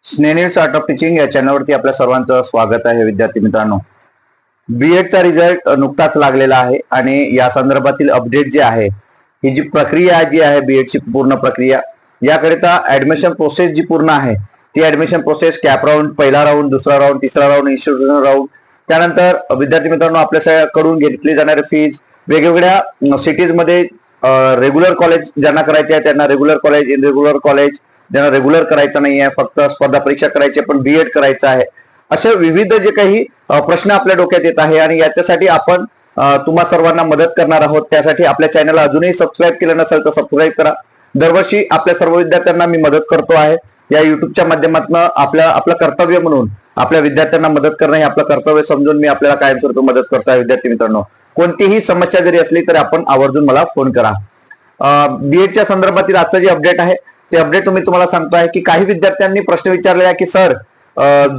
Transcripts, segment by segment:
स्नेनिल art of teaching या चॅनलवरती आपल्या सर्वांचं स्वागत आहे. विद्यार्थी मित्रांनो, बीएडचा रिझल्ट नुकताच लागलेला आहे आणि या संदर्भातील अपडेट जे आहे, ही जी प्रक्रिया जी आहे बीएडची पूर्ण प्रक्रिया, याकरिता ऍडमिशन प्रोसेस जी पूर्ण आहे ती ऍडमिशन प्रोसेस कॅप राऊंड, पहिला राऊंड, दुसरा राऊंड, तिसरा राऊंड, इन्स्टिट्यूशनल राऊंड, त्यानंतर विद्यार्थी मित्रांनो आपल्याकडून घेतली जाणारी फीज, वेगवेगळ्या सिटीजमध्ये रेग्युलर कॉलेज ज्यांना करायचे आहे त्यांना रेग्युलर कॉलेज, इनरेग्युलर कॉलेज ज्यांना रेग्युलर करायचं नाही आहे, फक्त स्पर्धा परीक्षा करायची पण बीएड करायचं आहे, असे विविध जे काही प्रश्न आपल्या डोक्यात येत आहे आणि याच्यासाठी आपण तुम्हा सर्वांना मदत करणार आहोत. त्यासाठी आपल्या चॅनलला अजूनही सबस्क्राईब केलं नसेल तर सबस्क्राईब करा. दरवर्षी आपल्या सर्व विद्यार्थ्यांना मी मदत करतो आहे. या युट्यूबच्या माध्यमातून आपलं कर्तव्य म्हणून आपल्या विद्यार्थ्यांना मदत करणं हे आपलं कर्तव्य समजून मी आपल्याला कायमस्वरूपी मदत करतो आहे. विद्यार्थी मित्रांनो, कोणतीही समस्या जरी असली तरी आपण आवर्जून मला फोन करा. बीएडच्या संदर्भातील आजचं जे अपडेट आहे ते अपडेट तुम्हाला सांगतो आहे की काही विद्यार्थ्यांनी प्रश्न विचारलेला आहे की सर,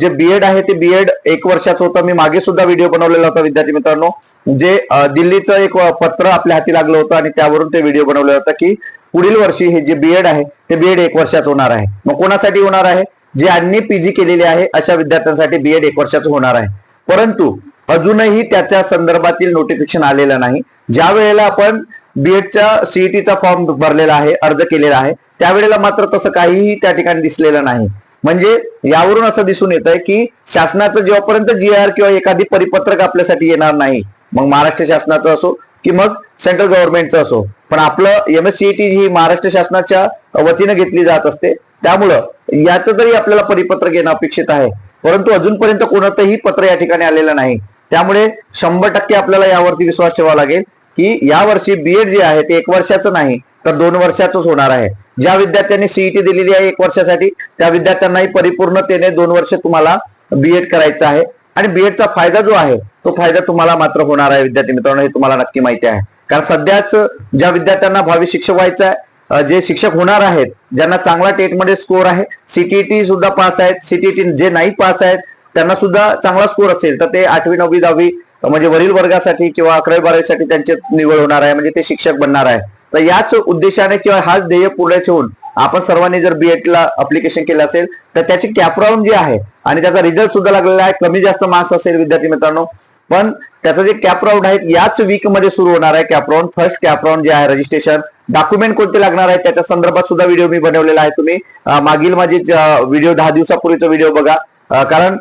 जे बीएड आहे ते बीएड 1 वर्षाचं होतं. मी मागे सुद्धा व्हिडिओ बनवलेला होता विद्यार्थी मित्रांनो, जे दिल्लीचं एक पत्र आपल्या हाती लागलं होतं आणि त्यावरून ते व्हिडिओ बनवलेला होता की पुढील वर्षी हे जे बीएड आहे ते बीएड 1 वर्षाचं होणार आहे. मग कोणासाठी होणार आहे? जे यांनी पीजी केलेले आहे अशा विद्यार्थ्यांसाठी बीएड 1 वर्षाचं होणार आहे. परंतु अजूनही त्याच्या संदर्भातील नोटिफिकेशन आलेलं नाही. ज्या वेळेला आपण बीएडच्या सीईटीचा फॉर्म भरलेला आहे, अर्ज केलेला आहे, त्यावेळेला मात्र तसं काहीही त्या ठिकाणी दिसलेलं नाही. म्हणजे यावरून असं दिसून येत आहे की शासनाचं जेव्हापर्यंत जीआर किंवा एखादी परिपत्रक आपल्यासाठी येणार नाही, मग महाराष्ट्र शासनाचं असो की मग सेंट्रल गव्हर्नमेंटचं असो, पण आपलं एमएससीईटी ही महाराष्ट्र शासनाच्या वतीनं घेतली जात असते, त्यामुळं याचं तरी आपल्याला परिपत्रक येणं अपेक्षित आहे. परंतु अजूनपर्यंत कोणतंही पत्र या ठिकाणी आलेलं नाही. त्यामुळे 100% आपल्याला यावरती विश्वास ठेवावा लागेल की यावर्षी बीएड जे आहे ते 1 वर्षाचं नाही तर 2 वर्षाचंच होणार आहे. ज्या विद्यार्थ्यांनी सीईटी दिलेली आहे 1 वर्षासाठी त्या विद्यार्थ्यांनाही परिपूर्णतेने 2 वर्ष तुम्हाला बीएड करायचं आहे. आणि बीएडचा फायदा जो आहे तो फायदा तुम्हाला मात्र होणार आहे. विद्यार्थी मित्रांनो, हे तुम्हाला नक्की माहिती आहे, कारण सध्याच ज्या विद्यार्थ्यांना भावी शिक्षक व्हायचं आहे, जे शिक्षक होणार आहेत, ज्यांना चांगला टेटमध्ये स्कोर आहे, सीटीईटी सुद्धा पास आहेत, सीटीईटी जे नाही पास आहेत त्यांना सुद्धा चांगला स्कोर असेल तर ते 8वी 9वी 10वी म्हणजे वरील वर्गासाठी किंवा 11वी 12वी त्यांची निवड होणार आहे, म्हणजे ते शिक्षक बनणार आहे. तर याच उद्देशाने किंवा हाच ध्येय पुढे ठेवून आपण सर्वांनी जर बीएडला अप्लिकेशन केलं असेल तर त्याची कॅप राऊंड जी आहे आणि त्याचा रिझल्ट सुद्धा लागलेला आहे. कमी जास्त मार्क्स असेल विद्यार्थी मित्रांनो, पण त्याचं जे कॅप राऊंड आहे याच वीक मध्ये सुरू होणार आहे. Cap round, first cap round जे आहे, रजिस्ट्रेशन, डॉक्युमेंट कोणते लागणार आहे त्याच्या संदर्भात सुद्धा व्हिडिओ मी बनवलेला आहे. तुम्ही मागील माझी व्हिडिओ 10 दिवसापूर्वीचा व्हिडिओ बघा, कारण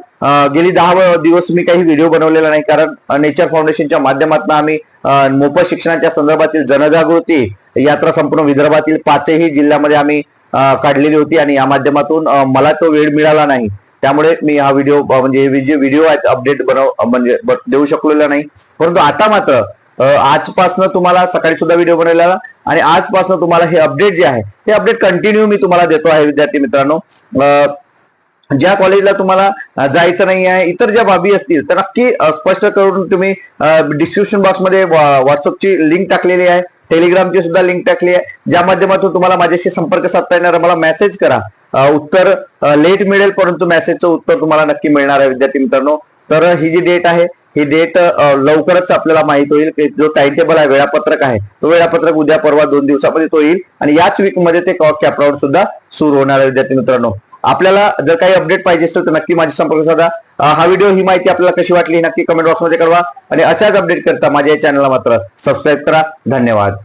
गेली 10 दिवस मी काही व्हिडिओ बनवलेला नाही, कारण नेचर फाउंडेशनच्या माध्यमातून आम्ही मोफत शिक्षणाच्या संदर्भातील जनजागृती यात्रा संपूर्ण विदर्भातील 5ही जिल्ह्यामध्ये आम्ही काढलेली होती आणि या माध्यमातून मला तो वेळ मिळाला नाही. त्यामुळे मी हा व्हिडिओ म्हणजे जे व्हिडिओ आहेत अपडेट म्हणजे देऊ शकलेला नाही. परंतु आता मात्र आजपासनं तुम्हाला सकाळी सुद्धा व्हिडिओ बनवलेला आणि आजपासनं तुम्हाला हे अपडेट जे आहे ते अपडेट कंटिन्यू मी तुम्हाला देतो आहे. विद्यार्थी मित्रांनो, ज्या कॉलेजला तुम्हाला जायचं नाही आहे, इतर ज्या बाबी असतील तर नक्की स्पष्ट करून तुम्ही डिस्क्रिप्शन बॉक्समध्ये व्हॉट्सअपची लिंक टाकलेली आहे, टेलिग्रामची सुद्धा लिंक टाकली आहे, ज्या माध्यमातून तुम्हाला माझ्याशी संपर्क साधता येणार. मला मेसेज करा, उत्तर लेट मिळेल परंतु मेसेजचं उत्तर तुम्हाला नक्की मिळणार आहे. विद्यार्थी मित्रांनो, तर ही जी डेट आहे ही डेट लवकरच आपल्याला माहित होईल. जो टाइम टेबल आहे, वेळापत्रक आहे, तो वेळापत्रक उद्या परवा 2 दिवसामध्ये तो येईल आणि याच वीक मध्ये ते कॅप राऊंड सुद्धा सुरू होणार आहे. विद्यार्थी मित्रांनो, आपल्याला जर काही अपडेट पाहिजे असेल तर नक्की माझी संपर्क साधा. हा व्हिडिओ, ही माहिती आपल्याला कशी वाटली नक्की कमेंट बॉक्समध्ये कळवा आणि अशाच अपडेट करता माझ्या या चॅनलला मात्र सबस्क्राईब करा. धन्यवाद.